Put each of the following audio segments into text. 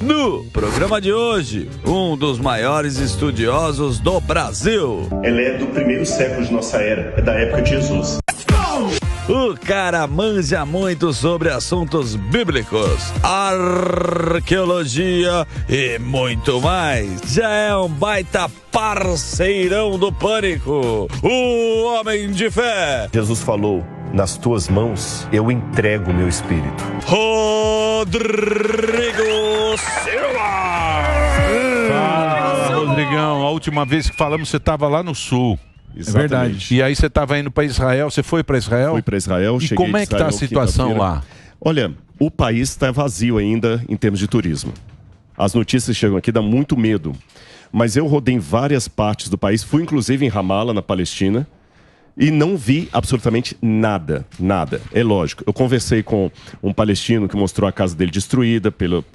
No programa de hoje, um dos maiores estudiosos do Brasil. Ela é do primeiro século de nossa era, é da época de Jesus. O cara manja muito sobre assuntos bíblicos, arqueologia e muito mais. Já é um baita parceirão do Pânico, o Homem de Fé. Jesus falou: nas tuas mãos eu entrego o meu espírito. Rodrigo Silva. Fala, Rodrigão. A última vez que falamos você estava lá no sul. Exatamente. É verdade. E aí você estava indo para Israel. Você foi para Israel? Fui para Israel. E como é que está a situação lá? Olha, o país está vazio ainda em termos de turismo. As notícias chegam aqui, dá muito medo. Mas eu rodei em várias partes do país. Fui inclusive em Ramallah, na Palestina. E não vi absolutamente nada, nada. É lógico, eu conversei com um palestino que mostrou a casa dele destruída pelo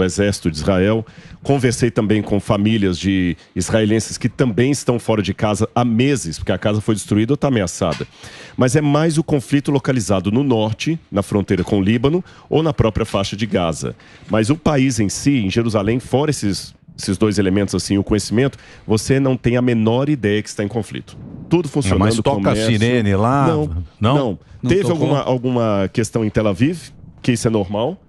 exército de Israel. Conversei também com famílias de israelenses que também estão fora de casa há meses, porque a casa foi destruída ou está ameaçada. Mas é mais o conflito localizado no norte, na fronteira com o Líbano, ou na própria faixa de Gaza. Mas o país em si, em Jerusalém, fora esses dois elementos, assim, o conhecimento, você não tem a menor ideia que está em conflito. Tudo funcionando. Mas toca a sirene lá? Não. Teve alguma questão em Tel Aviv, que isso é normal,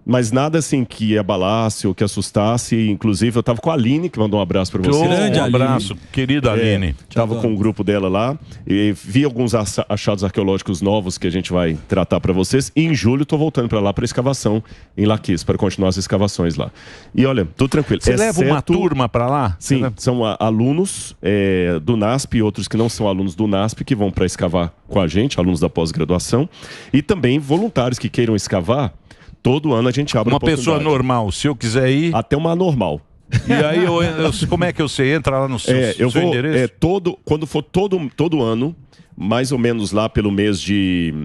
mas nada assim que abalasse ou que assustasse. Inclusive, eu estava com a Aline, que mandou um abraço para você. Grande abraço, querida Aline. Estava com um grupo dela lá e vi alguns achados arqueológicos novos que a gente vai tratar para vocês. E em julho estou voltando para lá para escavação em Laquis, para continuar as escavações lá. E olha, tudo tranquilo. Você leva uma turma para lá? Sim, são alunos do NASP e outros que não são alunos do NASP que vão para escavar com a gente, alunos da pós-graduação. E também voluntários que queiram escavar. Todo ano a gente abre uma pessoa normal, se eu quiser ir... Até uma anormal. E aí, como é que você entra lá no seu, seu endereço? Quando for todo ano, mais ou menos lá pelo mês de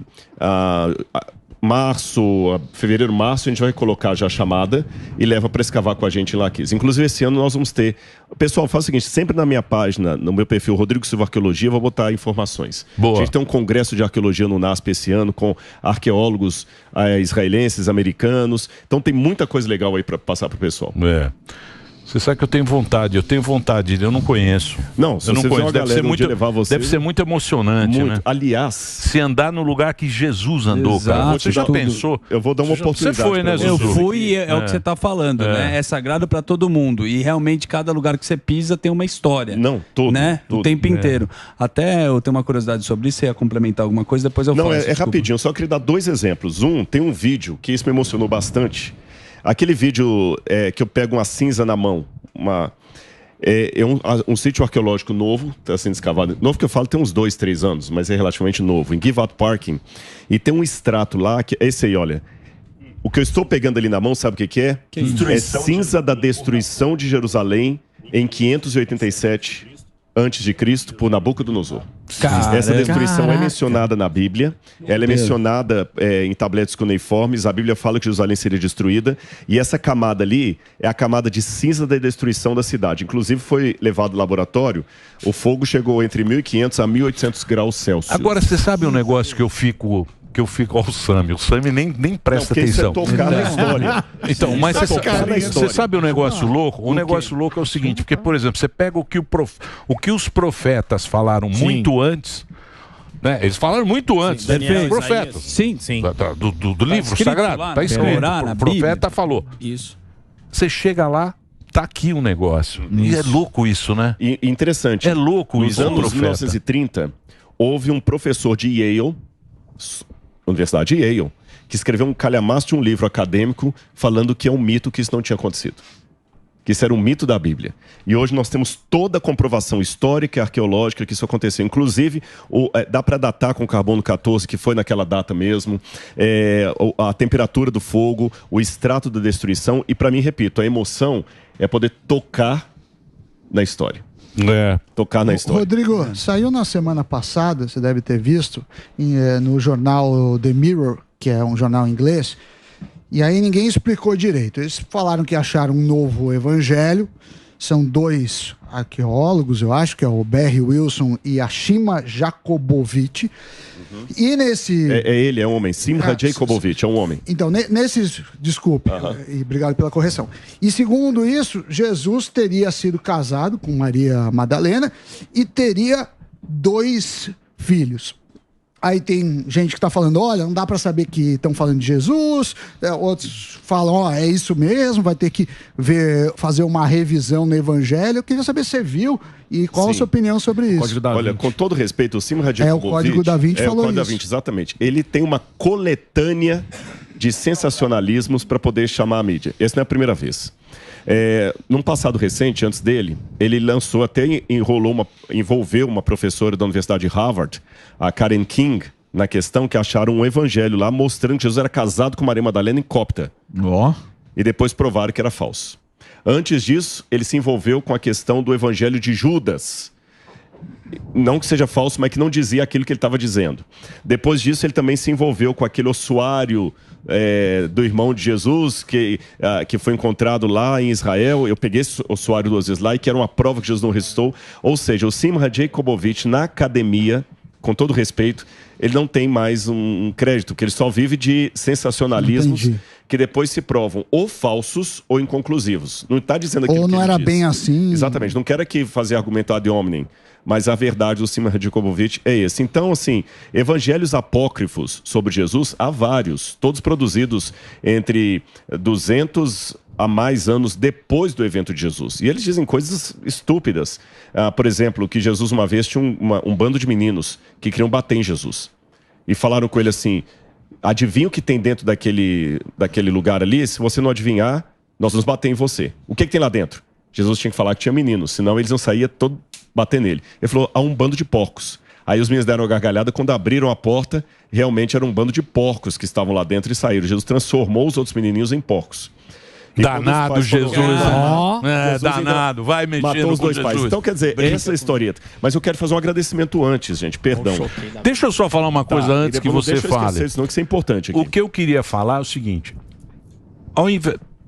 fevereiro, março, a gente vai colocar já a chamada e leva para escavar com a gente em Laquis. Inclusive, esse ano nós vamos ter... Pessoal, faz o seguinte, sempre na minha página, no meu perfil Rodrigo Silva Arqueologia, eu vou botar informações. Boa. A gente tem um congresso de arqueologia no NASP esse ano, com arqueólogos israelenses, americanos. Então tem muita coisa legal aí para passar pro pessoal. Você sabe que eu tenho vontade, eu não conheço. Não, se você uma galera levar você... Deve ser muito emocionante, né? Aliás... Se andar no lugar que Jesus andou, Exato, cara. Você já pensou? Eu vou dar uma oportunidade. Você foi, né, Eu fui e é o que você está falando, né? É sagrado para todo mundo. E realmente cada lugar que você pisa tem uma história. Não, tudo. Né? O tempo inteiro. Até eu tenho uma curiosidade sobre isso, você ia complementar alguma coisa, depois eu falo. Não, é rapidinho, eu só queria dar dois exemplos. Tem um vídeo que isso me emocionou bastante. Aquele vídeo que eu pego uma cinza na mão, um sítio arqueológico novo, está sendo escavado. Novo que eu falo tem uns 2, 3 anos, mas é relativamente novo, em Givat Parking. E tem um extrato lá, que esse aí, olha. O que eu estou pegando ali na mão, sabe o que é? É cinza da destruição de Jerusalém em 587 a.C. por Nabucodonosor. Essa destruição é mencionada na Bíblia, ela é mencionada em tabletes cuneiformes, a Bíblia fala que Jerusalém seria destruída, e essa camada ali é a camada de cinza da destruição da cidade. Inclusive foi levado ao laboratório, o fogo chegou entre 1.500 a 1.800 graus Celsius. Agora, você sabe um negócio que eu fico ao Sami. O Sami nem presta atenção. Isso é tocar na história. Então, mas você sabe um negócio louco? O negócio louco é o seguinte, porque, por exemplo, você pega o que os profetas falaram muito antes, né? Eles falaram muito antes, os profetas. Sim. Do livro sagrado. Está escrito. O profeta falou. Isso. Você chega lá, tá aqui um negócio. E é louco isso, né? E interessante. É louco isso. Nos anos 1930, houve um professor de Yale, Universidade de Yale, que escreveu um calhamaço de um livro acadêmico falando que é um mito que isso não tinha acontecido. Que isso era um mito da Bíblia. E hoje nós temos toda a comprovação histórica e arqueológica que isso aconteceu. Inclusive, dá para datar com carbono 14, que foi naquela data mesmo, a temperatura do fogo, o extrato da destruição. E para mim, repito, a emoção é poder tocar na história. Tocar na história. Rodrigo, saiu na semana passada, você deve ter visto, no jornal The Mirror, que é um jornal inglês, e aí ninguém explicou direito. Eles falaram que acharam um novo evangelho, são 2 arqueólogos, eu acho, que é o Barry Wilson e a Shima Jakobowicz, E nesse... Ele, é um homem. Simha Jacobovich, é um homem. Então, desculpe, e obrigado pela correção. E segundo isso, Jesus teria sido casado com Maria Madalena e teria 2 filhos. Aí tem gente que está falando, olha, não dá para saber que estão falando de Jesus. Outros falam, é isso mesmo, vai ter que fazer uma revisão no Evangelho. Eu queria saber se você viu e qual a sua opinião sobre isso. Olha, com todo respeito, o Simha Jacobovich... o Código da Vinci falou isso. O Código da Vinci, exatamente. Ele tem uma coletânea de sensacionalismos para poder chamar a mídia. Essa não é a primeira vez. Num passado recente, antes dele, ele lançou, até envolveu uma professora da Universidade de Harvard, a Karen King, na questão que acharam um evangelho lá mostrando que Jesus era casado com Maria Madalena em cópita. E depois provaram que era falso. Antes disso, ele se envolveu com a questão do evangelho de Judas. Não que seja falso, mas que não dizia aquilo que ele estava dizendo. Depois disso, ele também se envolveu com aquele ossuário do irmão de Jesus, que foi encontrado lá em Israel. Eu peguei esse ossuário 2 vezes lá, e que era uma prova que Jesus não ressuscitou. Ou seja, o Simha Jacobovich, na academia, com todo respeito, ele não tem mais um crédito, que ele só vive de sensacionalismos que depois se provam ou falsos ou inconclusivos. Não está dizendo aquilo ou que não ele era diz. Bem assim. Exatamente. Não quero aqui fazer argumento ad hominem, mas a verdade do Simha Jacobovich é esse. Então, assim, evangelhos apócrifos sobre Jesus, há vários, todos produzidos entre 200 a mais anos depois do evento de Jesus. E eles dizem coisas estúpidas. Por exemplo, que Jesus uma vez tinha um bando de meninos que queriam bater em Jesus. E falaram com ele assim, adivinha o que tem dentro daquele lugar ali? Se você não adivinhar, nós vamos bater em você. O que tem lá dentro? Jesus tinha que falar que tinha meninos, senão eles não saíam todo bater nele. Ele falou, há um bando de porcos. Aí os meninos deram uma gargalhada, quando abriram a porta, realmente era um bando de porcos que estavam lá dentro e saíram. Jesus transformou os outros menininhos em porcos. E danado Jesus. Danado, vai mexendo matou os com 2 Jesus. pais. Então, quer dizer, essa é a historieta. Mas eu quero fazer um agradecimento antes, gente, perdão. Deixa eu só falar uma coisa antes que você fale. Senão que isso é importante aqui. O que eu queria falar é o seguinte.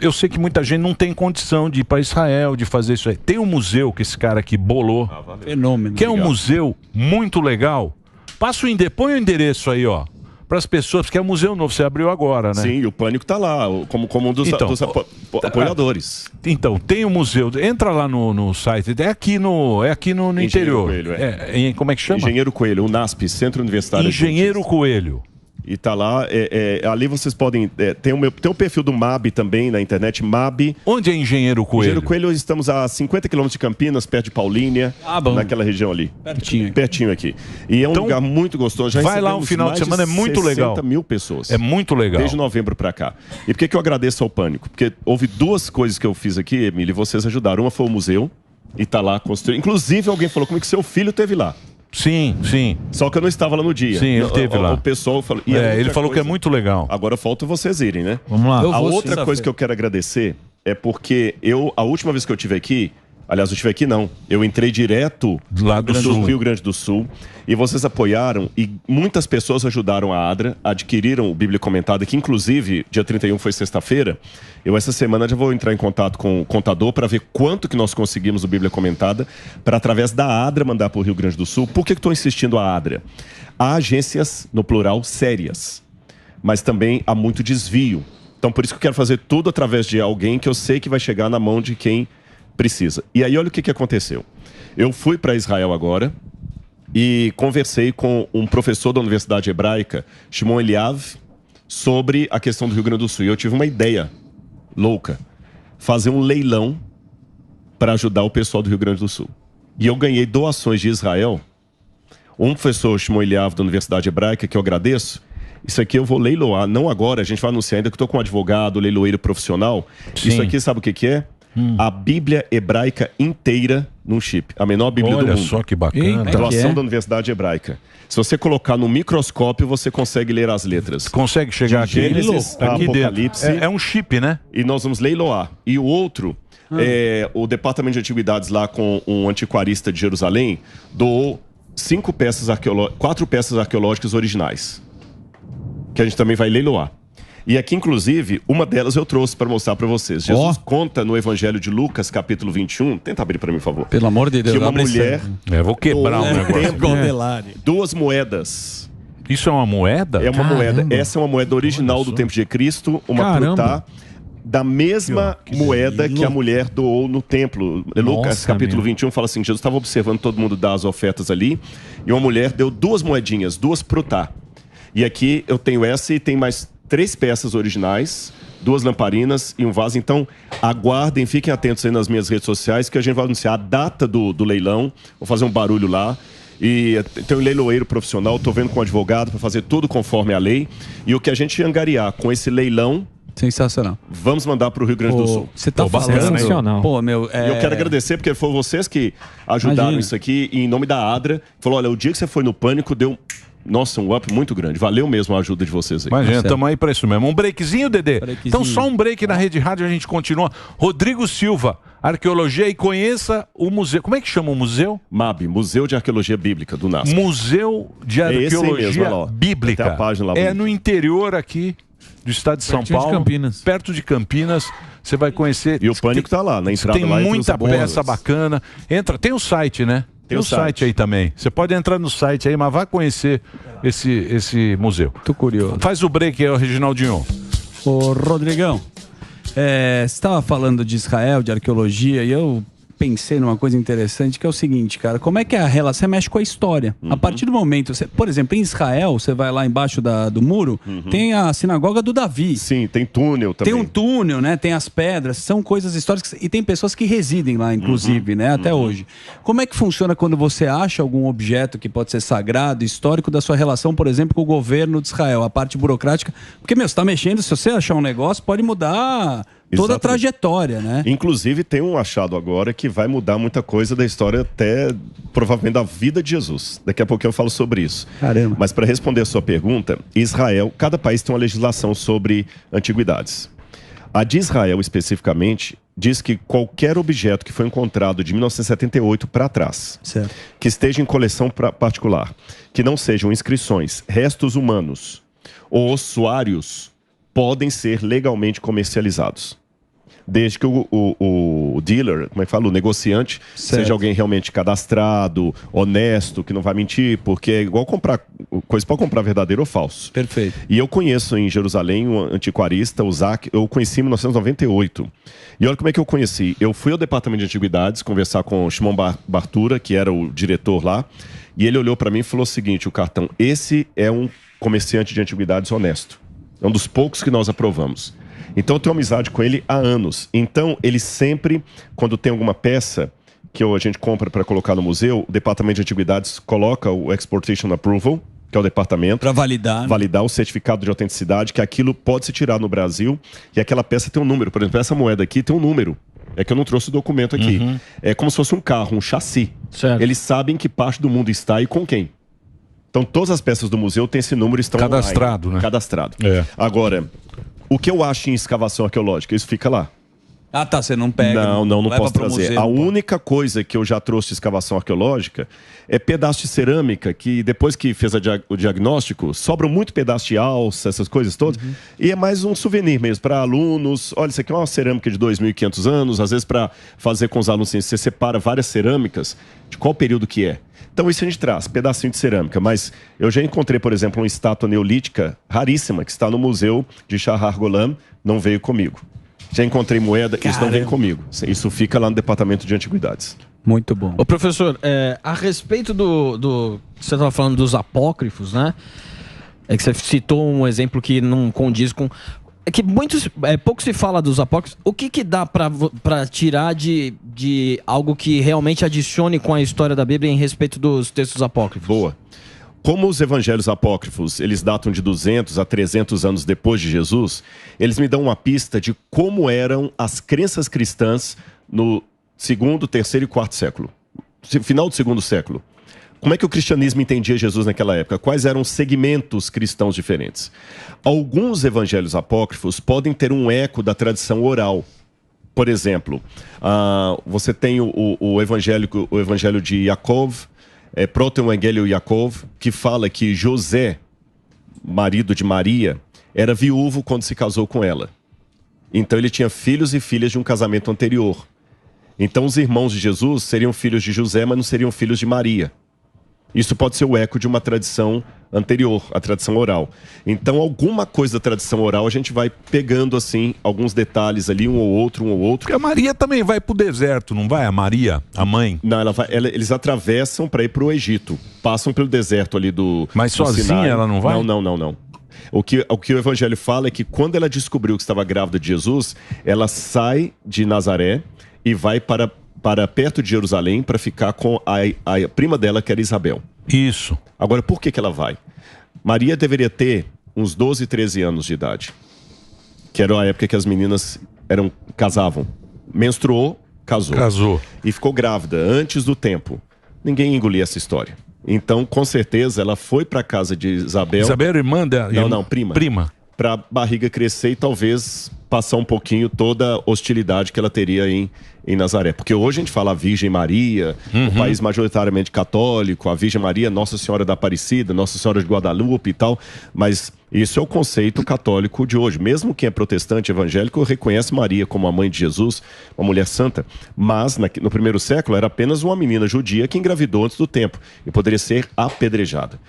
Eu sei que muita gente não tem condição de ir para Israel, de fazer isso aí. Tem um museu que esse cara aqui bolou. Fenômeno. Que é um museu muito legal. Põe o endereço aí, ó. Para as pessoas, porque é um museu novo, você abriu agora, né? Sim, e o Pânico está lá, como um dos apoiadores. Então, tem um museu, entra lá no site, é aqui no interior. Coelho, como é que chama? Engenheiro Coelho, o NASP, Centro Universitário. Engenheiro Coelho. E tá lá, ali vocês podem... tem o perfil do MAB também na internet, MAB. Onde é Engenheiro Coelho? Engenheiro Coelho, estamos a 50 quilômetros de Campinas, perto de Paulínia, naquela região ali. Pertinho aqui. E é um lugar muito gostoso. Já vai lá um final de semana, é muito legal. 60 mil pessoas. É muito legal. Desde novembro pra cá. E por que eu agradeço ao Pânico? Porque houve 2 coisas que eu fiz aqui, Emílio, e vocês ajudaram. Uma foi o museu, e tá lá construído. Inclusive, alguém falou comigo que seu filho teve lá. Sim. Só que eu não estava lá no dia. Sim, ele teve lá. O pessoal falou... ele falou que é muito legal. Agora falta vocês irem, né? Vamos lá. A outra coisa que eu quero agradecer é porque a última vez que eu estive aqui, aliás, eu estive aqui não, eu entrei direto lá do Sul. Rio Grande do Sul, e vocês apoiaram, e muitas pessoas ajudaram a ADRA, adquiriram o Bíblia Comentada, que inclusive, dia 31 foi sexta-feira. Eu essa semana já vou entrar em contato com o contador para ver quanto que nós conseguimos o Bíblia Comentada, para através da ADRA mandar para o Rio Grande do Sul. Por que estou insistindo a ADRA? Há agências, no plural, sérias, mas também há muito desvio. Então por isso que eu quero fazer tudo através de alguém que eu sei que vai chegar na mão de quem precisa. E aí olha o que aconteceu. Eu fui para Israel agora e conversei com um professor da Universidade Hebraica, Shimon Eliav, sobre a questão do Rio Grande do Sul. E eu tive uma ideia louca, fazer um leilão para ajudar o pessoal do Rio Grande do Sul. E eu ganhei doações de Israel. Um professor, Shimon Eliav, da Universidade Hebraica, que eu agradeço. Isso aqui eu vou leiloar, não agora, a gente vai anunciar ainda que eu estou com um advogado, leiloeiro profissional. Sim. Isso aqui sabe o que é? A Bíblia Hebraica inteira num chip. A menor Bíblia do mundo. Olha só que bacana. Doação da Universidade Hebraica. Se você colocar no microscópio, você consegue ler as letras. Consegue chegar de Gênesis a Apocalipse. É um chip, né? E nós vamos leiloar. E o outro, o Departamento de Antiguidades lá com um antiquarista de Jerusalém, doou 4 peças arqueológicas originais. Que a gente também vai leiloar. E aqui, inclusive, uma delas eu trouxe para mostrar para vocês. Jesus conta no Evangelho de Lucas, capítulo 21. Tenta abrir para mim, por favor. Pelo amor de Deus. Que uma mulher... vou quebrar o negócio. 2 moedas. Isso é uma moeda? É uma moeda. Essa é uma moeda original do tempo de Cristo, uma prutá da mesma moeda que a mulher doou no templo. Lucas, capítulo 21, fala assim, Jesus estava observando todo mundo dar as ofertas ali, e uma mulher deu 2 moedinhas, 2 prutá. E aqui eu tenho essa e tem mais 3 peças originais, 2 lamparinas e um vaso. Então, aguardem, fiquem atentos aí nas minhas redes sociais, que a gente vai anunciar a data do leilão. Vou fazer um barulho lá. E tem um leiloeiro profissional, estou vendo com o advogado para fazer tudo conforme a lei. E o que a gente angariar com esse leilão, sensacional, vamos mandar para o Rio Grande do Sul. Você tá falando, sensacional. Pô, meu, E eu quero agradecer, porque foram vocês que ajudaram isso aqui, e em nome da Adra. Falou, olha, o dia que você foi no Pânico, deu... Nossa, um up muito grande. Valeu mesmo a ajuda de vocês aí. Imagina, estamos aí para isso mesmo. Um breakzinho, Dedê? Então só um break na Rede Rádio, a gente continua. Rodrigo Silva, Arqueologia, e conheça o museu. Como é que chama o museu? MAB, Museu de Arqueologia Bíblica do NASP. Museu de Arqueologia Bíblica. Tem a página lá. É no interior aqui do estado de São Paulo. Campinas. Perto de Campinas. Você vai conhecer. E o Pânico tá lá, na entrada tem lá. Tem muita peça bacana. Entra, tem o site, né? Tem o site aí também. Você pode entrar no site aí, mas vai conhecer esse museu. Tô curioso. Faz o break aí, Reginaldinho. Ô, Rodrigão, você estava falando de Israel, de arqueologia, e eu pensei numa coisa interessante, que é o seguinte, cara, como é que é a relação? Você mexe com a história. A partir do momento, por exemplo, em Israel, você vai lá embaixo do muro, tem a sinagoga do Davi. Sim, tem túnel também. Tem um túnel, né? Tem as pedras, são coisas históricas, e tem pessoas que residem lá, inclusive, né? Até hoje. Como é que funciona quando você acha algum objeto que pode ser sagrado, histórico, da sua relação, por exemplo, com o governo de Israel, a parte burocrática? Porque, meu, você tá mexendo, se você achar um negócio, pode mudar toda a trajetória, né? Inclusive, tem um achado agora que vai mudar muita coisa da história, até provavelmente da vida de Jesus. Daqui a pouco eu falo sobre isso. Caramba. Mas para responder a sua pergunta, Israel, cada país tem uma legislação sobre antiguidades. A de Israel, especificamente, diz que qualquer objeto que foi encontrado de 1978 para trás, certo, que esteja em coleção particular, que não sejam inscrições, restos humanos ou ossuários, podem ser legalmente comercializados. Desde que o dealer, como é que fala? O negociante, seja alguém realmente cadastrado, honesto, que não vai mentir, porque é igual comprar coisa para comprar verdadeiro ou falso. Perfeito. E eu conheço em Jerusalém um antiquarista, o Zac, eu conheci em 1998. E olha como é que eu conheci. Eu fui ao departamento de antiguidades conversar com o Shimon Bartura, que era o diretor lá, e ele olhou para mim e falou o seguinte, o cartão, esse é um comerciante de antiguidades honesto. É um dos poucos que nós aprovamos. Então eu tenho amizade com ele há anos. Então ele sempre, quando tem alguma peça que a gente compra para colocar no museu, o departamento de antiguidades coloca o Exportation Approval, que é o departamento, para validar, validar o certificado de autenticidade, que aquilo pode se tirar no Brasil, e aquela peça tem um número. Por exemplo, essa moeda aqui tem um número. É que eu não trouxe o documento aqui. É como se fosse um carro, um chassi. Certo. Eles sabem que parte do mundo está e com quem. Então todas as peças do museu têm esse número, estão cadastrado, online, né? Cadastrado. É. Agora, o que eu acho em escavação arqueológica, isso fica lá. Ah, tá, você não pega. Não posso trazer. Museu, a única coisa que eu já trouxe de escavação arqueológica é pedaço de cerâmica, que depois que fez o diagnóstico, sobra muito pedaço de alça, essas coisas todas, e é mais um souvenir mesmo, para alunos. Olha, isso aqui é uma cerâmica de 2.500 anos, às vezes para fazer com os alunos, assim, você separa várias cerâmicas, de qual período que é. Então isso a gente traz, pedacinho de cerâmica, mas eu já encontrei, por exemplo, uma estátua neolítica raríssima, que está no museu de Shahar Golan, não veio comigo. Já encontrei moeda, isso não vem comigo. Isso fica lá no departamento de antiguidades. Muito bom. Ô professor, a respeito do você estava falando dos apócrifos, né? É que você citou um exemplo que não condiz com... É que pouco se fala dos apócrifos. O que dá para tirar de algo que realmente adicione com a história da Bíblia em respeito dos textos apócrifos? Boa. Como os evangelhos apócrifos, eles datam de 200 a 300 anos depois de Jesus, eles me dão uma pista de como eram as crenças cristãs no 2º, 3º e 4º século. Final do 2º século. Como é que o cristianismo entendia Jesus naquela época? Quais eram os segmentos cristãos diferentes? Alguns evangelhos apócrifos podem ter um eco da tradição oral. Por exemplo, você tem o evangelho de Yaakov, Proto-Evangelho Yaakov, que fala que José, marido de Maria, era viúvo quando se casou com ela. Então ele tinha filhos e filhas de um casamento anterior. Então os irmãos de Jesus seriam filhos de José, mas não seriam filhos de Maria. Isso pode ser o eco de uma tradição anterior, a tradição oral. Então, alguma coisa da tradição oral, a gente vai pegando, assim, alguns detalhes ali, um ou outro. Porque a Maria também vai pro deserto, não vai? A Maria, a mãe? Não, eles atravessam para ir pro Egito. Passam pelo deserto ali do Mas do sozinha Sinai. ela não vai? Não. O que o Evangelho fala é que quando ela descobriu que estava grávida de Jesus, ela sai de Nazaré e vai para perto de Jerusalém para ficar com a prima dela, que era Isabel. Isso. Agora, por que ela vai? Maria deveria ter uns 12, 13 anos de idade, que era a época que as meninas casavam. Menstruou, casou. E ficou grávida antes do tempo. Ninguém engolia essa história. Então, com certeza, ela foi para casa de Isabel. Isabel era irmã dela? Não, prima. Para a barriga crescer e talvez passar um pouquinho toda a hostilidade que ela teria em Nazaré. Porque hoje a gente fala a Virgem Maria, um país majoritariamente católico, a Virgem Maria, Nossa Senhora da Aparecida, Nossa Senhora de Guadalupe e tal, mas isso é o conceito católico de hoje. Mesmo quem é protestante evangélico reconhece Maria como a mãe de Jesus, uma mulher santa, mas no primeiro século era apenas uma menina judia que engravidou antes do tempo e poderia ser apedrejada.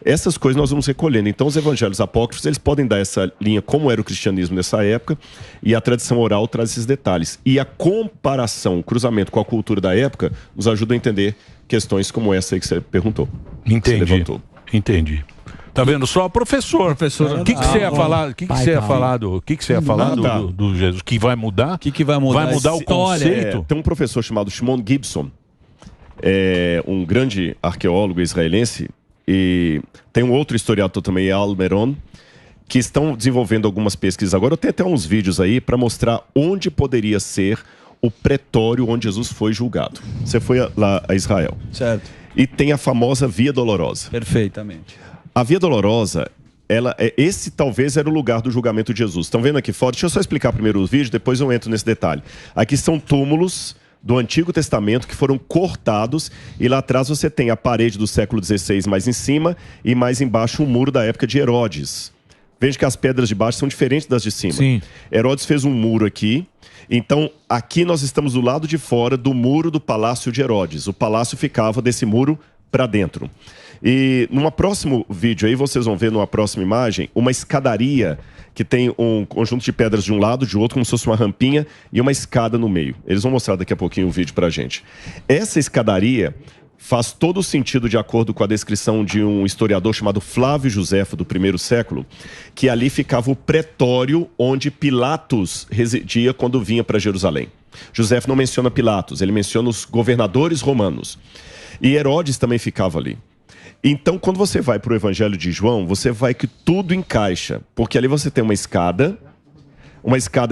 Essas coisas nós vamos recolhendo. Então os evangelhos apócrifos, eles podem dar essa linha, como era o cristianismo nessa época, e a tradição oral traz esses detalhes. E a comparação, o cruzamento com a cultura da época, nos ajuda a entender questões como essa aí que você perguntou. Entendi. Tá vendo só, professor? O que você ia falar? O que você ia falar do Jesus? Que vai mudar? O que vai mudar? Vai mudar o conceito? Tem um professor chamado Shimon Gibson, um grande arqueólogo israelense, e tem um outro historiador também, Al Meron, que estão desenvolvendo algumas pesquisas agora. Eu tenho até uns vídeos aí para mostrar onde poderia ser o pretório onde Jesus foi julgado. Você foi lá a Israel. Certo. E tem a famosa Via Dolorosa. Perfeitamente. A Via Dolorosa, esse talvez era o lugar do julgamento de Jesus. Estão vendo aqui fora? Deixa eu só explicar primeiro os vídeos, depois eu entro nesse detalhe. Aqui são túmulos do Antigo Testamento que foram cortados, e lá atrás você tem a parede do século XVI mais em cima e mais embaixo o muro da época de Herodes. Veja que as pedras de baixo são diferentes das de cima. Sim. Herodes fez um muro aqui, então aqui nós estamos do lado de fora do muro do Palácio de Herodes. O palácio ficava desse muro para dentro. E num próximo vídeo aí, vocês vão ver numa próxima imagem, uma escadaria que tem um conjunto de pedras de um lado, de outro, como se fosse uma rampinha, e uma escada no meio. Eles vão mostrar daqui a pouquinho o vídeo pra gente. Essa escadaria faz todo o sentido de acordo com a descrição de um historiador chamado Flávio Josefo, do primeiro século, que ali ficava o pretório onde Pilatos residia quando vinha para Jerusalém. Josefo não menciona Pilatos, ele menciona os governadores romanos. E Herodes também ficava ali. Então, quando você vai para o Evangelho de João, você vai que tudo encaixa. Porque ali você tem uma escada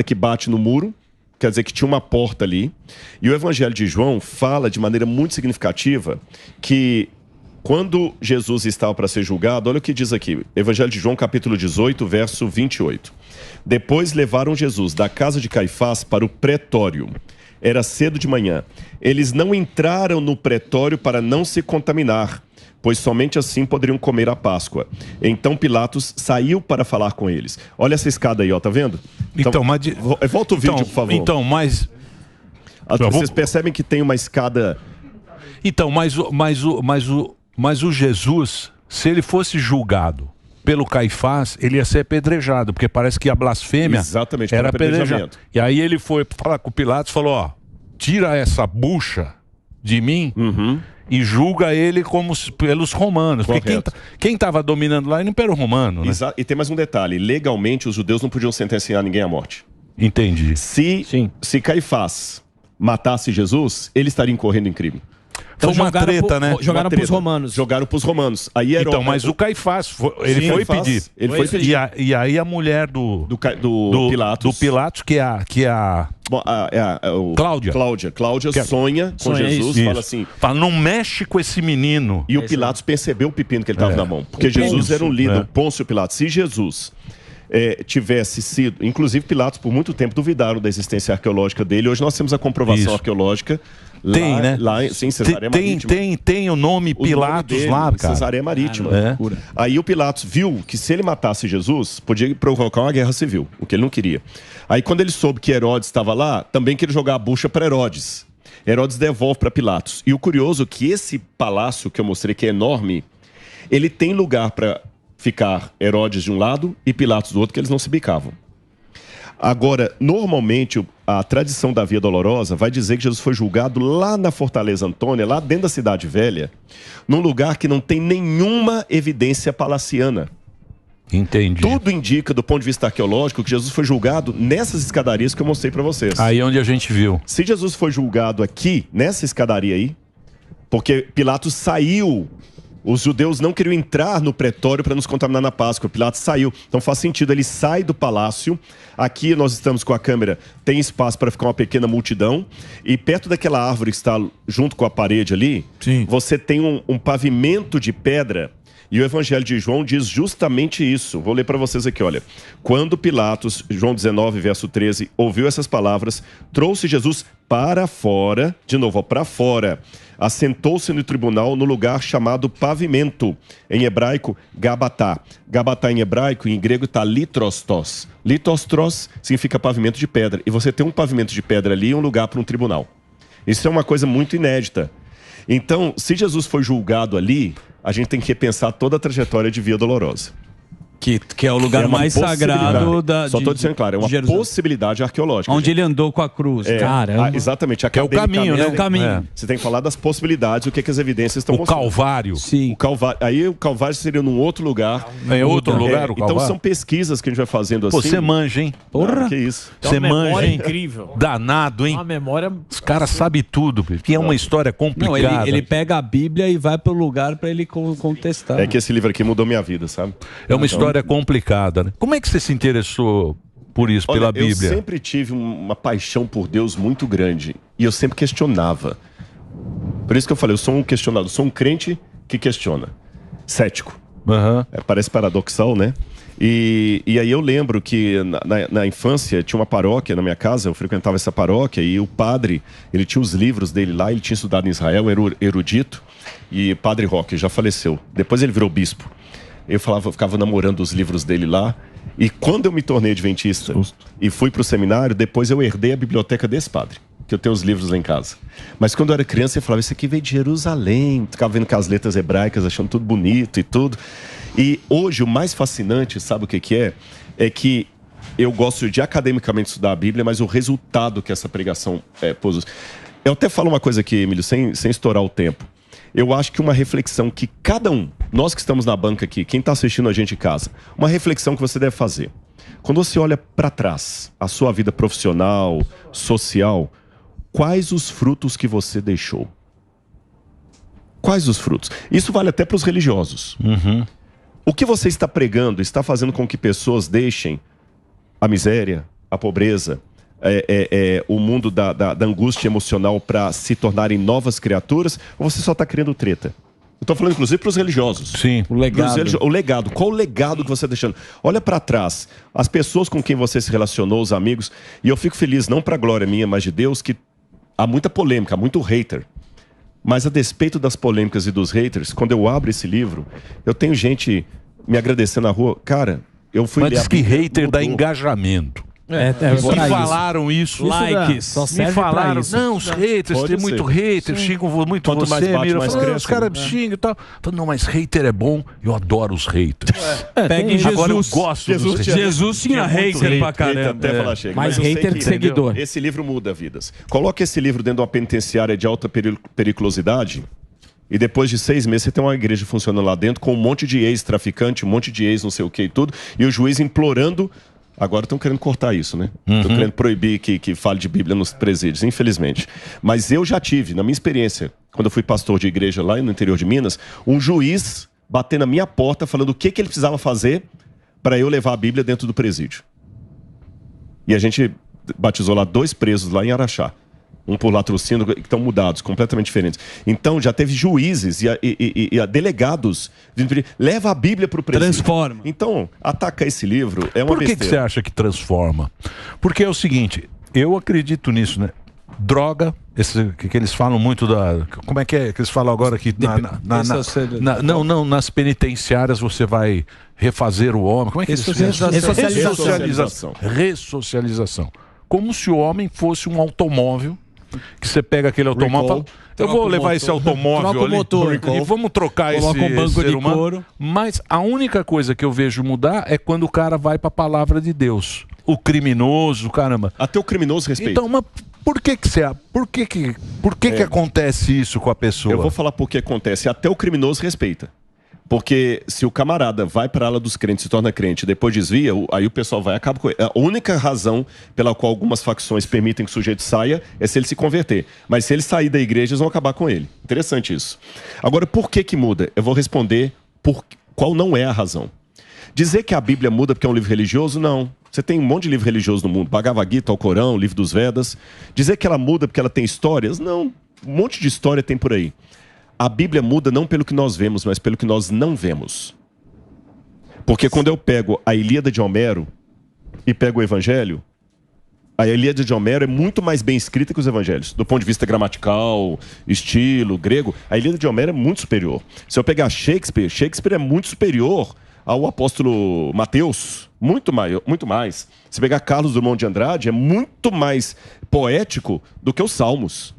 que bate no muro, quer dizer que tinha uma porta ali. E o Evangelho de João fala de maneira muito significativa que quando Jesus estava para ser julgado, olha o que diz aqui, Evangelho de João, capítulo 18, verso 28. Depois levaram Jesus da casa de Caifás para o pretório. Era cedo de manhã. Eles não entraram no pretório para não se contaminar, pois somente assim poderiam comer a Páscoa. Então Pilatos saiu para falar com eles. Olha essa escada aí, ó, tá vendo? Então, mas... Volta o vídeo, por favor. Então, mas... Vocês percebem que tem uma escada... Então, mas o Jesus, se ele fosse julgado pelo Caifás, ele ia ser apedrejado, porque parece que a blasfêmia era apedrejamento. E aí ele foi falar com Pilatos e falou, ó, tira essa bucha de mim e julga ele como pelos romanos. Porque quem estava dominando lá era o Império Romano, né? E tem mais um detalhe, legalmente os judeus não podiam sentenciar ninguém à morte. Entendi. Se Caifás matasse Jesus, ele estaria incorrendo em crime. Então, foi uma treta, né? Jogaram pros romanos. Jogaram pros romanos. Aí então, mas o Caifás, ele foi pedir. Ele foi pedir. E aí a mulher do Pilatos, que é a Cláudia sonha com Jesus, fala assim... Fala, não mexe com esse menino. E o Pilatos percebeu o pepino que ele estava na mão. Porque Jesus era um líder, Pôncio Pilatos. Se Jesus... tivesse sido... Inclusive, Pilatos, por muito tempo, duvidaram da existência arqueológica dele. Hoje nós temos a comprovação arqueológica. Tem, né? Sim, Cesareia Marítima. Tem o nome Pilatos dele, lá, cara. Cesareia Marítima. Aí o Pilatos viu que se ele matasse Jesus, podia provocar uma guerra civil, o que ele não queria. Aí quando ele soube que Herodes estava lá, também queria jogar a bucha para Herodes. Herodes devolve para Pilatos. E o curioso é que esse palácio que eu mostrei, que é enorme, ele tem lugar para ficar Herodes de um lado e Pilatos do outro, que eles não se bicavam. Agora, normalmente, a tradição da Via Dolorosa vai dizer que Jesus foi julgado lá na Fortaleza Antônia, lá dentro da Cidade Velha, num lugar que não tem nenhuma evidência palaciana. Entendi. Tudo indica, do ponto de vista arqueológico, que Jesus foi julgado nessas escadarias que eu mostrei para vocês. Aí onde a gente viu. Se Jesus foi julgado aqui, nessa escadaria aí, porque Pilatos saiu, os judeus não queriam entrar no pretório para nos contaminar na Páscoa, Pilatos saiu. Então faz sentido, ele sai do palácio, aqui nós estamos com a câmera, tem espaço para ficar uma pequena multidão, e perto daquela árvore que está junto com a parede ali, você tem um pavimento de pedra. E o Evangelho de João diz justamente isso. Vou ler para vocês aqui, olha. Quando Pilatos, João 19, verso 13, ouviu essas palavras, trouxe Jesus para fora, de novo, para fora. Assentou-se no tribunal no lugar chamado pavimento. Em hebraico, Gabatá. Gabatá em hebraico, em grego está litrostos. Litostros significa pavimento de pedra. E você tem um pavimento de pedra ali e um lugar para um tribunal. Isso é uma coisa muito inédita. Então, se Jesus foi julgado ali, a gente tem que repensar toda a trajetória de Via Dolorosa. Que é o lugar mais sagrado da. Só estou dizendo, claro, é uma possibilidade arqueológica. Onde ele andou com a cruz. Caramba. Exatamente. Que é o caminho, né? É o caminho. Você tem que falar das possibilidades, o que as evidências estão mostrando. O Calvário. Sim. O Calvário. Aí o Calvário seria num outro lugar. Em outro lugar, o Calvário? Então são pesquisas que a gente vai fazendo assim. Você manja, hein? Porra. Que isso. Você manja, hein? Incrível. Danado, hein? Uma memória. Os caras sabem tudo, que é uma história complicada. Não, ele pega a Bíblia e vai pro lugar para ele contestar. É que esse livro aqui mudou minha vida, sabe? É uma história complicada, né? Como é que você se interessou por isso, pela Bíblia? Eu sempre tive uma paixão por Deus muito grande. E eu sempre questionava. Por isso que eu falei, eu sou um questionador, sou um crente que questiona. Cético. Parece paradoxal, né? E aí eu lembro que na infância tinha uma paróquia na minha casa, eu frequentava essa paróquia e o padre, ele tinha os livros dele lá, ele tinha estudado em Israel, era erudito, e Padre Roque já faleceu. Depois ele virou bispo. Eu ficava namorando os livros dele lá. E quando eu me tornei adventista e fui para o seminário, depois eu herdei a biblioteca desse padre, que eu tenho os livros lá em casa. Mas quando eu era criança, eu falava, isso aqui veio de Jerusalém. Ficava vendo com as letras hebraicas, achando tudo bonito e tudo. E hoje o mais fascinante, sabe o que é? É que eu gosto de academicamente estudar a Bíblia, mas o resultado que essa pregação pôs. Eu até falo uma coisa aqui, Emílio, sem estourar o tempo. Eu acho que uma reflexão que cada um, nós que estamos na banca aqui, quem está assistindo a gente em casa, uma reflexão que você deve fazer. Quando você olha para trás, a sua vida profissional, social, quais os frutos que você deixou? Quais os frutos? Isso vale até para os religiosos. O que você está pregando está fazendo com que pessoas deixem a miséria, a pobreza, o mundo da angústia emocional para se tornarem novas criaturas, ou você só está criando treta? Eu estou falando inclusive para os religiosos. Sim. O legado. O legado. Qual o legado que você está deixando? Olha para trás. As pessoas com quem você se relacionou, os amigos, e eu fico feliz, não para a glória minha, mas de Deus, que há muita polêmica, há muito hater. Mas a despeito das polêmicas e dos haters, quando eu abro esse livro, eu tenho gente me agradecendo na rua. Cara, eu fui... Mas diz que hater dá engajamento. Me falaram isso. Likes. Me falaram, não, os haters, tem muito hater, xingam muito Quanto você, mais bate, mira, mais fala, cresce, os caras me xingam e tal. Falo, não, mas hater é bom, eu adoro os haters. Pegue Jesus. Agora eu gosto dos haters. Jesus tinha hater pra caramba. Até falar chega. Mais Mas eu sei hater que seguidor. Esse livro muda vidas. Coloque esse livro dentro de uma penitenciária de alta periculosidade e depois de 6 meses você tem uma igreja funcionando lá dentro com um monte de ex-traficante, um monte de ex não sei o que e tudo, e o juiz implorando. Agora estão querendo cortar isso, né? Estão querendo proibir que fale de Bíblia nos presídios, infelizmente. Mas eu já tive, na minha experiência, quando eu fui pastor de igreja lá no interior de Minas, um juiz bater na minha porta falando o que ele precisava fazer para eu levar a Bíblia dentro do presídio. E a gente batizou lá 2 presos lá em Araxá. Um por latrocínio, que estão mudados, completamente diferentes. Então, já teve juízes e delegados vindo, leva a Bíblia para o presídio. Transforma. Então, atacar esse livro é uma besteira. Por que você acha que transforma? Porque é o seguinte, eu acredito nisso, né? Droga, que eles falam muito da... Como é que eles falam agora que nas penitenciárias você vai refazer o homem. Como é que eles falam? Ressocialização. Como se o homem fosse um automóvel que você pega aquele automóvel, eu vou levar esse automóvel ali e vamos trocar esse ser humano. Mas a única coisa que eu vejo mudar é quando o cara vai para a palavra de Deus. O criminoso, caramba. Até o criminoso respeita. Então, mas por que que acontece isso com a pessoa? Eu vou falar por que acontece. Até o criminoso respeita. Porque se o camarada vai para a ala dos crentes, se torna crente, depois desvia, aí o pessoal vai e acaba com ele. A única razão pela qual algumas facções permitem que o sujeito saia é se ele se converter. Mas se ele sair da igreja, eles vão acabar com ele. Interessante isso. Agora, por que muda? Eu vou responder por qual não é a razão. Dizer que a Bíblia muda porque é um livro religioso, não. Você tem um monte de livro religioso no mundo. Bhagavad Gita, o Corão, o livro dos Vedas. Dizer que ela muda porque ela tem histórias, não. Um monte de história tem por aí. A Bíblia muda não pelo que nós vemos, mas pelo que nós não vemos. Porque quando eu pego a Ilíada de Homero e pego o Evangelho, a Ilíada de Homero é muito mais bem escrita que os Evangelhos. Do ponto de vista gramatical, estilo, grego, a Ilíada de Homero é muito superior. Se eu pegar Shakespeare é muito superior ao apóstolo Mateus, muito mais. Se pegar Carlos Drummond de Andrade, é muito mais poético do que os Salmos.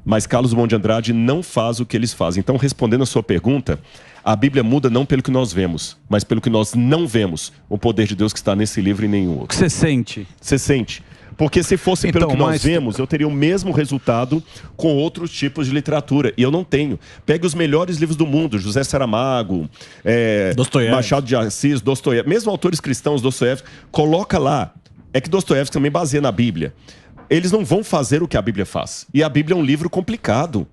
Mas Carlos Drummond de Andrade não faz o que eles fazem. Então, respondendo a sua pergunta, a Bíblia muda não pelo que nós vemos, mas pelo que nós não vemos. O poder de Deus que está nesse livro e nenhum outro. O que você sente? Você sente. Porque se fosse pelo que nós vemos, eu teria o mesmo resultado com outros tipos de literatura. E eu não tenho. Pegue os melhores livros do mundo, José Saramago, Machado de Assis, Dostoiévski, mesmo autores cristãos, Dostoiévski, coloca lá. É que Dostoiévski também baseia na Bíblia. Eles não vão fazer o que a Bíblia faz. E a Bíblia é um livro complicado.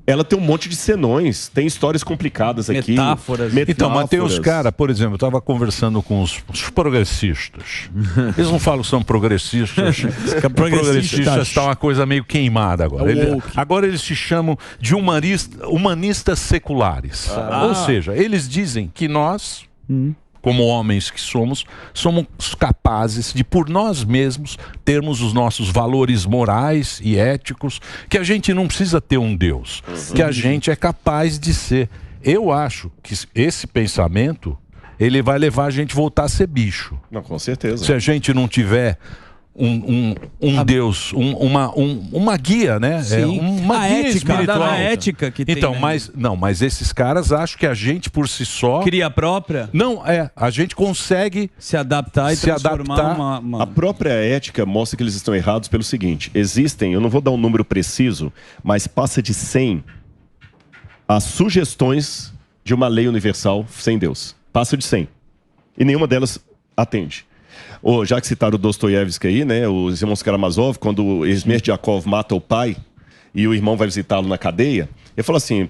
Ela tem um monte de senões, tem histórias complicadas aqui. Metáforas. Então, mas tem os caras, por exemplo, eu estava conversando com os progressistas. Eles não falam que são progressistas. Progressistas está uma coisa meio queimada agora. Agora eles se chamam de humanistas seculares. Ou seja, eles dizem que nós, como homens que somos capazes de, por nós mesmos, termos os nossos valores morais e éticos, que a gente não precisa ter um Deus, que a gente é capaz de ser. Eu acho que esse pensamento, ele vai levar a gente a voltar a ser bicho. Não, com certeza. Se a gente não tiver um Deus, uma guia, né? Uma guia espiritual. A ética que tem. Então, né? mas esses caras acham que a gente por si só cria a própria. Não, a gente consegue se adaptar e transformar uma... A própria ética mostra que eles estão errados pelo seguinte: existem, eu não vou dar um número preciso, mas passa de 100 as sugestões de uma lei universal sem Deus. Passa de 100. E nenhuma delas atende. Já que citaram o Dostoiévski aí, né? Os irmãos Karamazov, quando o Smerdyakov mata o pai e o irmão vai visitá-lo na cadeia, ele fala assim: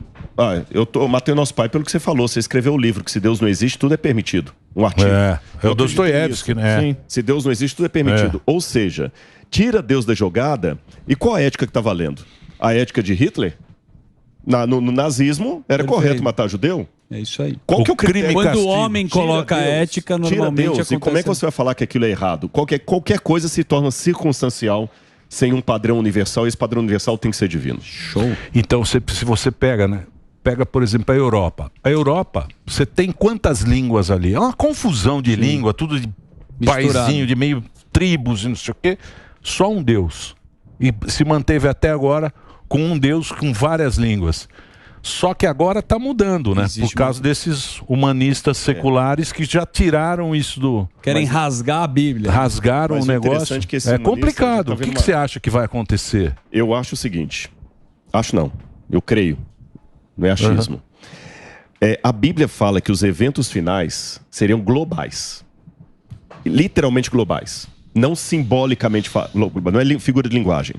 eu matei o nosso pai pelo que você falou, você escreveu o livro, que se Deus não existe, tudo é permitido. Um artigo. É o Dostoiévski, né? Sim. Se Deus não existe, tudo é permitido. Ou seja, tira Deus da jogada, e qual a ética que está valendo? A ética de Hitler? No nazismo, era correto matar judeu? É isso aí. Qual que é o critério? Quando o homem coloca a ética, normalmente Deus, e como é que você vai falar que aquilo é errado? Qualquer coisa se torna circunstancial sem um padrão universal, e esse padrão universal tem que ser divino. Show. Então, se você pega, né? Pega, por exemplo, a Europa. A Europa, você tem quantas línguas ali? É uma confusão de língua, tudo de paizinho, de meio tribos e não sei o quê. Só um Deus. E se manteve até agora com um Deus com várias línguas. Só que agora está mudando, né? Por causa desses humanistas seculares que já tiraram isso do... Querem rasgar a Bíblia. Rasgaram o negócio. É complicado. O que você acha que vai acontecer? Eu acho o seguinte. Acho não. Eu creio. Não é achismo. A Bíblia fala que os eventos finais seriam globais. Literalmente globais. Não simbolicamente... Não é figura de linguagem.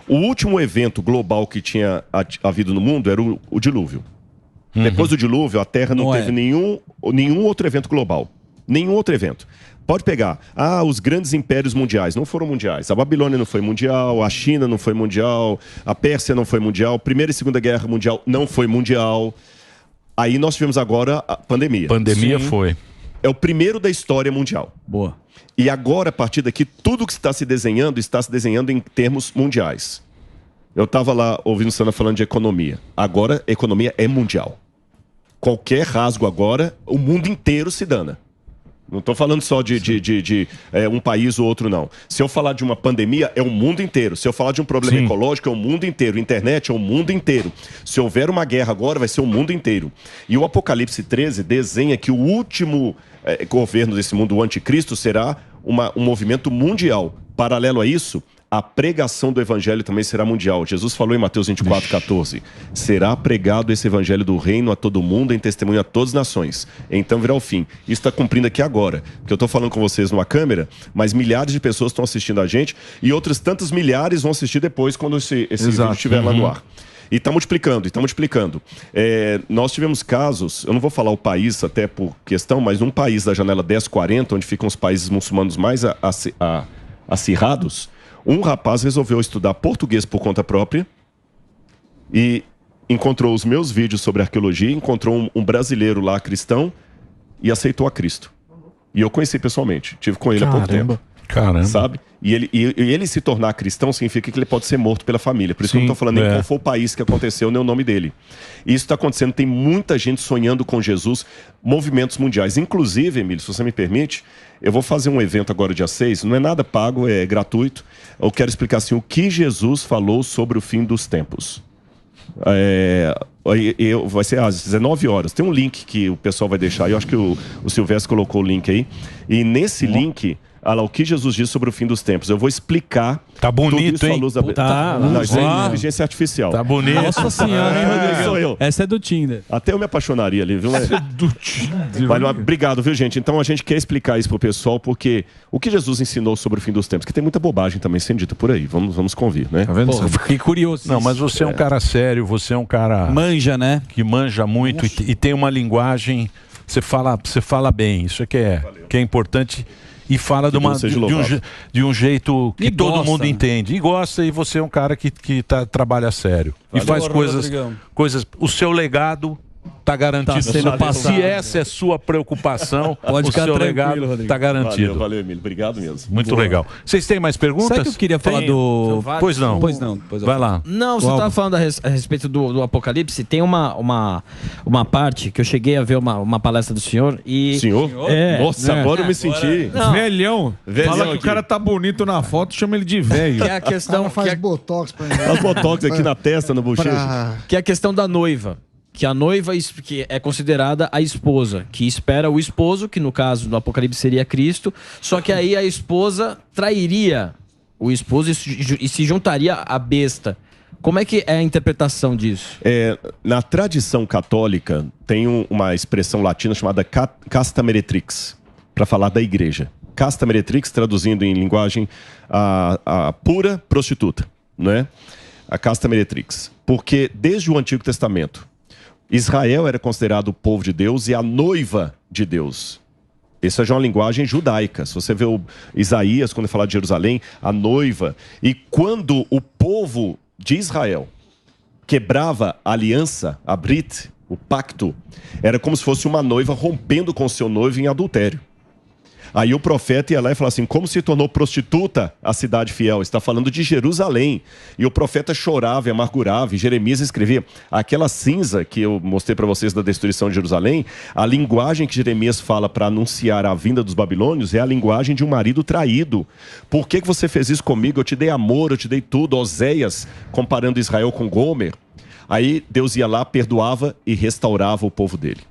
O último evento global que tinha havido no mundo era o dilúvio. Depois do dilúvio, a Terra não teve nenhum outro evento global. Nenhum outro evento. Pode pegar. Os grandes impérios mundiais não foram mundiais. A Babilônia não foi mundial, a China não foi mundial, a Pérsia não foi mundial, Primeira e Segunda Guerra Mundial não foi mundial. Aí nós tivemos agora a pandemia. Pandemia foi. É o primeiro da história mundial. Boa. E agora, a partir daqui, tudo que está se desenhando em termos mundiais. Eu estava lá ouvindo Sandra falando de economia. Agora, a economia é mundial. Qualquer rasgo agora, o mundo inteiro se dana. Não estou falando só de um país ou outro, não. Se eu falar de uma pandemia, é o mundo inteiro. Se eu falar de um problema ecológico, é o mundo inteiro. Internet é o mundo inteiro. Se houver uma guerra agora, vai ser o mundo inteiro. E o Apocalipse 13 desenha que o último governo desse mundo, o anticristo, será um movimento mundial. Paralelo a isso, a pregação do evangelho também será mundial. Jesus falou em Mateus 24:14. Será pregado esse evangelho do reino a todo mundo, em testemunho a todas as nações. Então virá o fim. Isso está cumprindo aqui agora. Porque eu estou falando com vocês numa câmera, mas milhares de pessoas estão assistindo a gente e outras tantas milhares vão assistir depois quando esse vídeo estiver lá no ar. E está multiplicando, nós tivemos casos, eu não vou falar o país até por questão, mas num país da janela 1040, onde ficam os países muçulmanos mais acirrados, um rapaz resolveu estudar português por conta própria e encontrou os meus vídeos sobre arqueologia, encontrou um brasileiro lá cristão e aceitou a Cristo. E eu conheci pessoalmente, tive com ele há pouco tempo. Caramba. Sabe? E ele se tornar cristão significa que ele pode ser morto pela família. Por isso que eu não estou falando nem qual foi o país que aconteceu, nem o nome dele. E isso está acontecendo, tem muita gente sonhando com Jesus, movimentos mundiais. Inclusive, Emílio, se você me permite, eu vou fazer um evento agora dia 6, não é nada pago, é gratuito. Eu quero explicar assim, o que Jesus falou sobre o fim dos tempos. Vai ser às 19 horas. Tem um link que o pessoal vai deixar, eu acho que o Silvestre colocou o link aí. E nesse link... o que Jesus disse sobre o fim dos tempos. Eu vou explicar. Tá bonito, hein? Isso é inteligência artificial. Tá bonito. Nossa senhora, hein, Rodrigo? Sou eu. Essa é do Tinder. Até eu me apaixonaria ali, viu? Essa é do Tinder. Obrigado, viu, gente? Então a gente quer explicar isso pro pessoal, porque o que Jesus ensinou sobre o fim dos tempos, que tem muita bobagem também sendo dita por aí. Vamos convir, né? Tá vendo? Fiquei curioso. Não, mas você é um cara sério, você é um cara... Manja, né? Que manja muito e tem uma linguagem... Você fala bem, isso é que é importante... E fala de um jeito que todo mundo entende. E gosta, e você é um cara que trabalha sério. E faz coisas. O seu legado está garantido. Tá sendo passado. Se essa é sua preocupação, pode o ficar seu tranquilo, legado está garantido. Valeu, Emílio. Obrigado mesmo. Muito legal. Vocês têm mais perguntas? Sabe que eu queria falar do... Pois não. Vai lá. Não, você estava falando a respeito do Apocalipse. Tem uma parte que eu cheguei a ver uma palestra do senhor e... Senhor? Nossa, agora eu me senti... Velhão. Fala que o cara tá bonito na foto, chama ele de velho. Que é a questão... faz botox pra ele. Faz botox aqui na testa, no bochecho. Que é a questão da noiva. Que a noiva que é considerada a esposa, que espera o esposo, que no caso do Apocalipse seria Cristo, só que aí a esposa trairia o esposo e se juntaria à besta. Como é que é a interpretação disso? Na tradição católica, tem uma expressão latina chamada casta meretrix, para falar da igreja. Casta meretrix, traduzindo em linguagem, a pura prostituta, né? A casta meretrix. Porque desde o Antigo Testamento, Israel era considerado o povo de Deus e a noiva de Deus. Essa já é uma linguagem judaica. Se você vê o Isaías, quando ele fala de Jerusalém, a noiva. E quando o povo de Israel quebrava a aliança, a Brit, o pacto, era como se fosse uma noiva rompendo com seu noivo em adultério. Aí o profeta ia lá e falava assim, como se tornou prostituta a cidade fiel? Está falando de Jerusalém. E o profeta chorava e amargurava, e Jeremias escrevia, aquela cinza que eu mostrei para vocês da destruição de Jerusalém, a linguagem que Jeremias fala para anunciar a vinda dos babilônios é a linguagem de um marido traído. Por que você fez isso comigo? Eu te dei amor, eu te dei tudo. Oséias, comparando Israel com Gomer. Aí Deus ia lá, perdoava e restaurava o povo dele.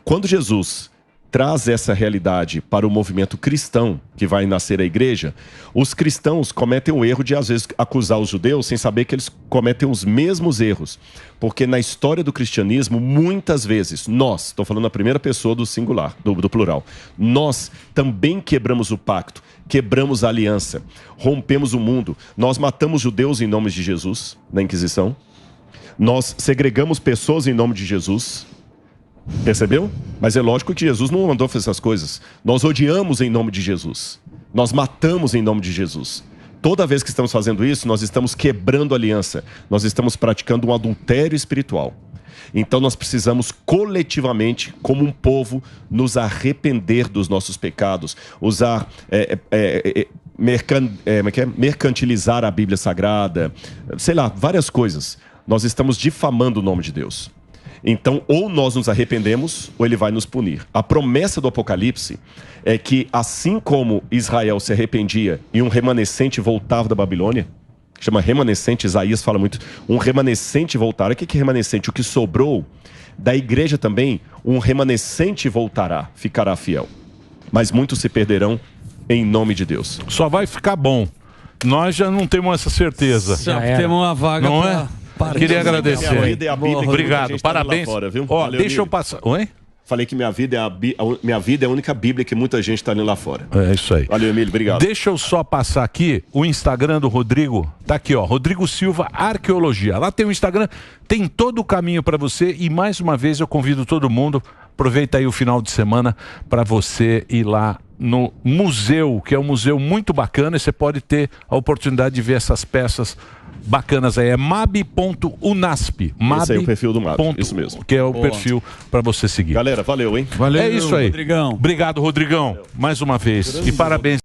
Quando Jesus traz essa realidade para o movimento cristão que vai nascer a igreja, os cristãos cometem o erro de às vezes acusar os judeus sem saber que eles cometem os mesmos erros, porque na história do cristianismo muitas vezes nós, estou falando na primeira pessoa do singular, do plural, nós também quebramos o pacto, quebramos a aliança, rompemos o mundo, nós matamos judeus em nome de Jesus na Inquisição, nós segregamos pessoas em nome de Jesus. Percebeu? Mas é lógico que Jesus não mandou fazer essas coisas. Nós odiamos em nome de Jesus. Nós matamos em nome de Jesus. Toda vez que estamos fazendo isso, nós estamos quebrando a aliança. Nós estamos praticando um adultério espiritual. Então nós precisamos coletivamente, como um povo, nos arrepender dos nossos pecados. Usar... mercantilizar a Bíblia Sagrada. Sei lá, várias coisas. Nós estamos difamando o nome de Deus. Então, ou nós nos arrependemos, ou ele vai nos punir. A promessa do Apocalipse é que, assim como Israel se arrependia e um remanescente voltava da Babilônia, chama remanescente, Isaías fala muito, um remanescente voltará. O que é remanescente? O que sobrou da igreja também, um remanescente voltará, ficará fiel. Mas muitos se perderão em nome de Deus. Só vai ficar bom. Nós já não temos essa certeza. Já temos uma vaga, não é? Queria agradecer. Minha vida é a Bíblia. Obrigado, parabéns. Fora, viu? Ó, Valeu, deixa eu passar. Oi? Falei que minha vida é a única Bíblia que muita gente está lendo lá fora. É isso aí. Valeu, Emílio, obrigado. Deixa eu só passar aqui o Instagram do Rodrigo. Tá aqui, ó, Rodrigo Silva Arqueologia. Lá tem o Instagram, tem todo o caminho para você e mais uma vez eu convido todo mundo, aproveita aí o final de semana para você ir lá no museu, que é um museu muito bacana e você pode ter a oportunidade de ver essas peças bacanas aí. É mab.unasp. Esse aí é o perfil do MAB, isso mesmo. Que é o perfil para você seguir. Galera, valeu, hein? Valeu, é isso aí. Rodrigão. Obrigado, Rodrigão, mais uma vez. E parabéns.